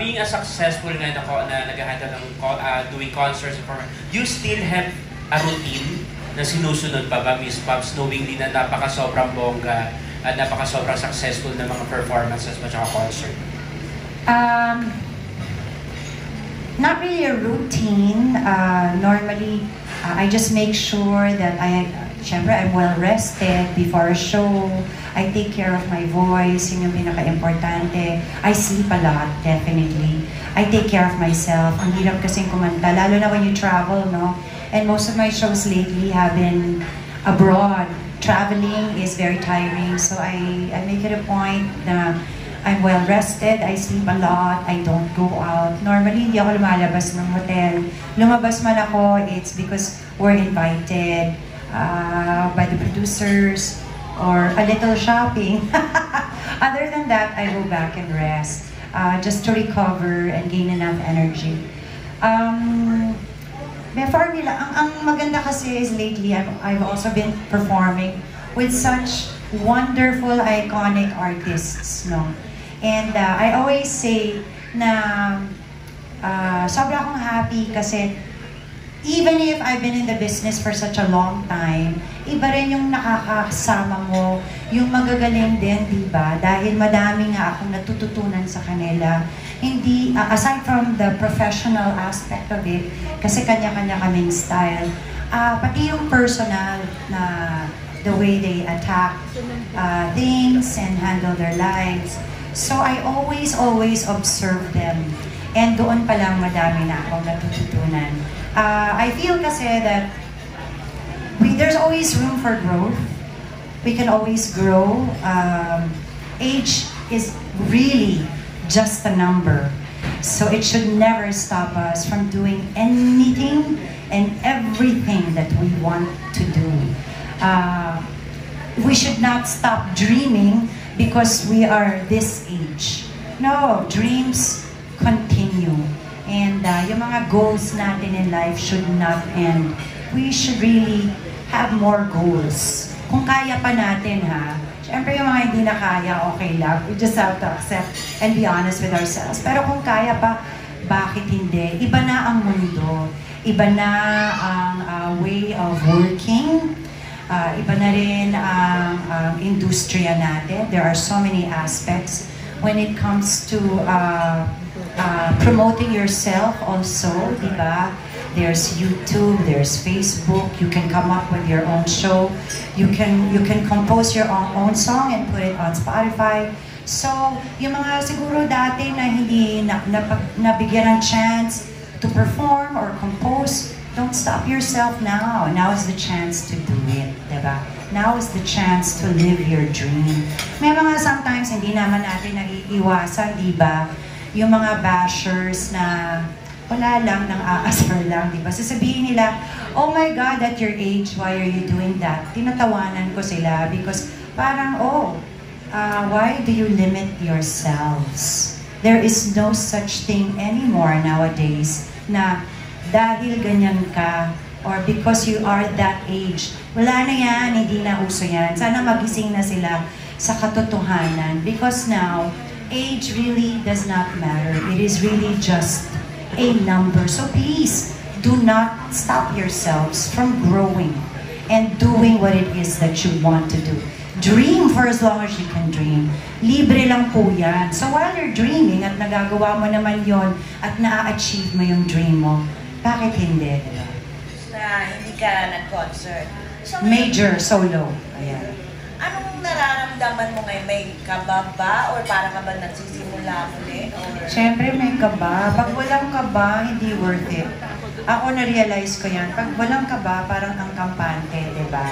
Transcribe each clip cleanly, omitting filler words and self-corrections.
being a successful na nag-handle ng doing concerts and performance, do you still have a routine na sinusunod pa ba, Miss Pops, knowing din na napaka-sobrang bongga at napaka-sobrang successful na mga performances at saka concert? Not really a routine. Normally, I just make sure that syempre, I'm well rested before a show. I take care of my voice, yun yung pinaka-importante. I sleep a lot, definitely. I take care of myself. Ang hirap kasing kumanta, lalo na when you travel, no? And most of my shows lately have been abroad. Traveling is very tiring, so I make it a point na I'm well rested, I sleep a lot, I don't go out. Normally, hindi ako lumalabas ng hotel. Lumabas man ako, it's because we're invited by the producers or a little shopping. Other than that, I go back and rest just to recover and gain enough energy. Before nila, ang maganda kasi is lately, I've also been performing with such wonderful, iconic artists, no? And I always say na sobra akong happy kasi even if I've been in the business for such a long time, iba rin yung nakakasama mo, yung magagaling din, di ba? Dahil madami nga akong natututunan sa kanila. Hindi, aside from the professional aspect of it, kasi kanya-kanya kaming style, pati yung personal na the way they attack things and handle their lives. So I always observe them. And doon pa lang madami na akong natututunan. I feel kasi that there's always room for growth. We can always grow. Age is really just a number. So it should never stop us from doing anything and everything that we want to do. We should not stop dreaming because we are this age. No, dreams continue. And yung mga goals natin in life should not end. We should really have more goals. Kung kaya pa natin, ha? Siyempre yung mga hindi na kaya, okay lang. We just have to accept and be honest with ourselves. Pero kung kaya pa, bakit hindi? Iba na ang mundo. Iba na ang way of working. Iba na rin ang industriya natin. There are so many aspects when it comes to promoting yourself also, di ba? There's YouTube, there's Facebook. You can come up with your own show. You can compose your own song and put it on Spotify. So, yung mga siguro dati na hindi nabigyan ng chance to perform or compose, don't stop yourself now. Now is the chance to do it, diba? Now is the chance to live your dream. May mga sometimes hindi naman natin naiiwasan, diba? Yung mga bashers na wala lang, nang aasar lang, diba? Sasabihin nila, oh my God, at your age, why are you doing that? Tinatawanan ko sila because parang, why do you limit yourselves? There is no such thing anymore nowadays na dahil ganyan ka, or because you are that age, wala na yan, hindi na uso yan. Sana magising na sila sa katotohanan. Because now, age really does not matter. It is really just a number. So please, do not stop yourselves from growing and doing what it is that you want to do. Dream for as long as you can dream. Libre lang po yan. So while you're dreaming at nagagawa mo naman yon at na-achieve mo yung dream mo, bakit hindi? Na hindi ka nag-concert. So, Major, solo. Ayan. Anong nararamdaman mo ngayon? May kaba ba? Or para ka ba nagsisimula muli? Siyempre may kaba. Pag walang kaba, hindi worth it. Ako na-realize ko yan. Pag walang kaba, parang ang kampante, di ba?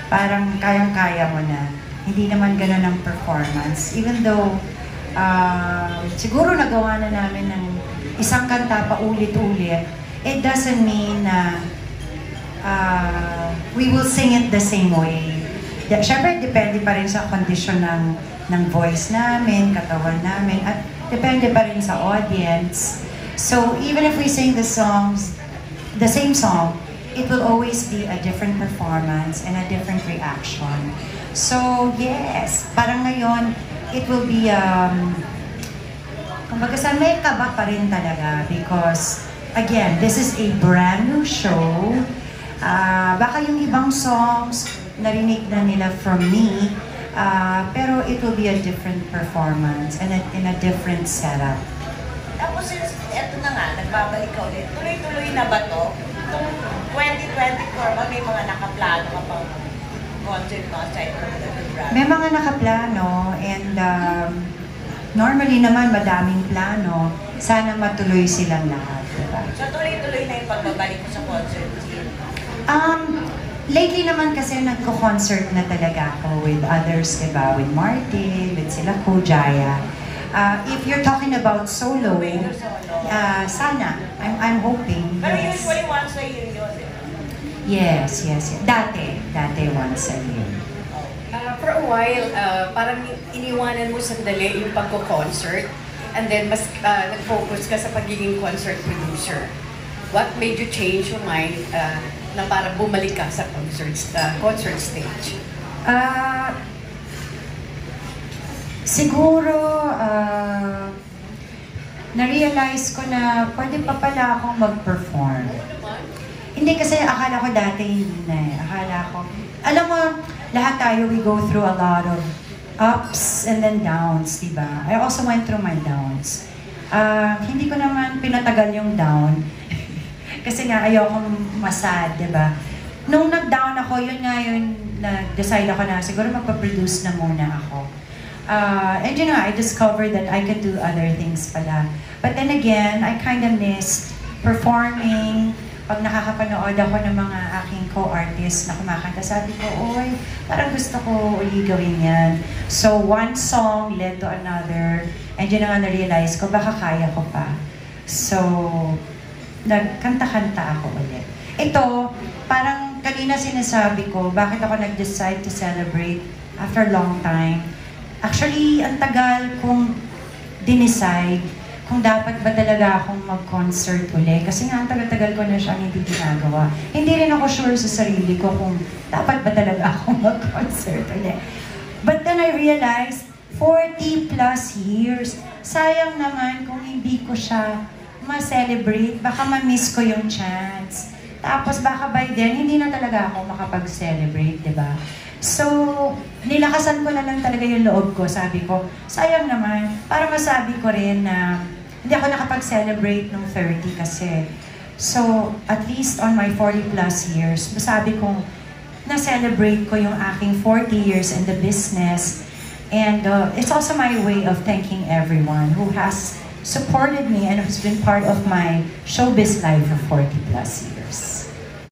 Parang kayang-kaya mo na. Hindi naman ganun ang performance. Even though, siguro nagawa na namin ng isang kanta pa ulit-ulit, it doesn't mean na we will sing it the same way. Siyempre, depende pa rin sa kondisyon ng voice namin, katawan namin, at depende pa rin sa audience. So, even if we sing the same song, it will always be a different performance and a different reaction. So, yes, parang ngayon, it will be Kumbaga sa may kaba pa rin talaga because, again, this is a brand new show. Baka yung ibang songs, narinig na nila from me, pero it will be a different performance and in a different setup. Tapos since eto na nga, nagbabalik ka ulit, tuloy-tuloy na ba to? Itong 2024 ba may mga nakaplano ka pang concert no aside from the brand? May mga nakaplano and normally naman madaming plano. Sana matuloy silang lahat, diba? So tuloy-tuloy na yung pagbabalik mo sa concert scene? Lately naman kasi nagko-concert na talaga ako with others, diba? With Martin, with sila Kujaya. If you're talking about solo, sana. I'm hoping. Pero yes. usually once a year yun. Yes. Dati once a year. For a while, parang iniwanan mo sandali yung pagko-concert and then mas nag-focus ka sa pagiging concert producer. What made you change your mind na parang bumalik ka sa concert stage? Siguro, na-realize ko na pwede pa pala akong mag-perform. Hindi kasi akala ko dati hindi na eh. Akala ko, alam mo, lahat tayo, we go through a lot of ups and then downs, diba? I also went through my downs. Hindi ko naman pinatagal yung down. Kasi nga, ayokong masad, diba? Nung nag-down ako, yun nga yun, nag-decide ako na siguro magpa-produce na muna ako. And you know, I discovered that I could do other things pala. But then again, I kind of missed performing. Pag nakakapanood ako ng mga aking co-artists na kumakanta, sabi ko, oy, parang gusto ko uli gawin yan. So one song led to another. And yun nga na-realize ko, baka kaya ko pa. So, nagkanta-kanta ako ulit. Ito, parang kanina sinasabi ko, bakit ako nag-decide to celebrate after a long time. Actually, ang tagal kong dinicide kung dapat ba talaga akong mag-concert uli. Kasi nga, ang tagal-tagal ko na siyang hindi ginagawa. Hindi rin ako sure sa sarili ko kung dapat ba talaga akong mag-concert uli. But then I realized, 40 plus years, sayang naman kung hindi ko siya ma-celebrate. Baka ma-miss ko yung chance. Tapos baka by then, hindi na talaga ako makapag-celebrate, diba? So, nilakasan ko na lang talaga yung loob ko. Sabi ko, sayang naman. Para masabi ko rin na hindi ako nakapag-celebrate ng 30 kasi. So, at least on my 40 plus years, masabi kong na-celebrate ko yung aking 40 years in the business. And it's also my way of thanking everyone who has supported me and who's been part of my showbiz life for 40 plus years.